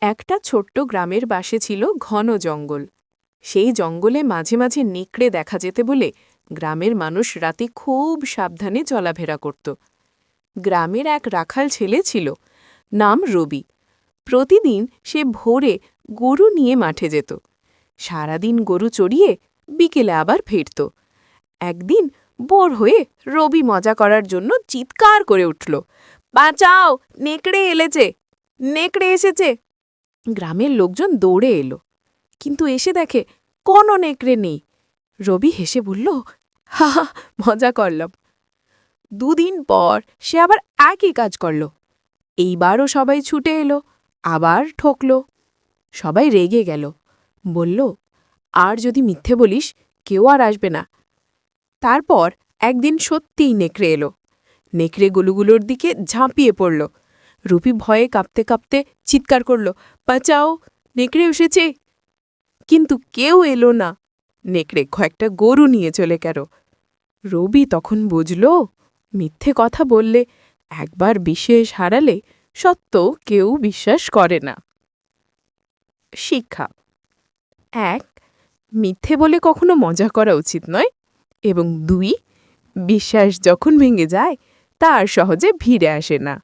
একটা ছোট্ট গ্রামের পাশে ছিল ঘন জঙ্গল। সেই জঙ্গলে মাঝে মাঝে নেকড়ে দেখা যেতে বলে গ্রামের মানুষ রাতে খুব সাবধানে চলাফেরা করত। গ্রামের এক রাখাল ছেলে ছিল, নাম রবি। প্রতিদিন সে ভোরে গরু নিয়ে মাঠে যেত। সারাদিন গরু চড়িয়ে বিকেলে আবার ফিরত। একদিন বোর হয়ে রবি মজা করার জন্য চিৎকার করে উঠল, বাঁচাও, নেকড়ে এলেছে, নেকড়ে এসেছে। গ্রামের লোকজন দৌড়ে এলো, কিন্তু এসে দেখে কোনো নেকড়ে নেই। রবি হেসে বলল, হা হা, মজা করলাম। দুদিন পর সে আবার একই কাজ করল। এইবারও সবাই ছুটে এলো, আবার ঠকল। সবাই রেগে গেল, বলল, আর যদি মিথ্যে বলিস কেউ আর আসবে না। তারপর একদিন সত্যিই নেকড়ে এলো। নেকড়ে গলুগুলোর দিকে ঝাঁপিয়ে পড়ল। রুপি ভয়ে কাঁপতে কাঁপতে চিৎকার করল, বাঁচাও, নেকড়ে এসেছে। কিন্তু কেউ এলো না। নেকড়ে কয়েকটা গরু নিয়ে চলে গেল। রবি তখন বুঝল, মিথ্যে কথা বললে, একবার বিশ্বাস হারালে সত্ত্বেও কেউ বিশ্বাস করে না। শিক্ষা: ১. মিথ্যে বলে কখনো মজা করা উচিত নয়, এবং ২. বিশ্বাস যখন ভেঙে যায় তা আর সহজে ফিরে আসে না।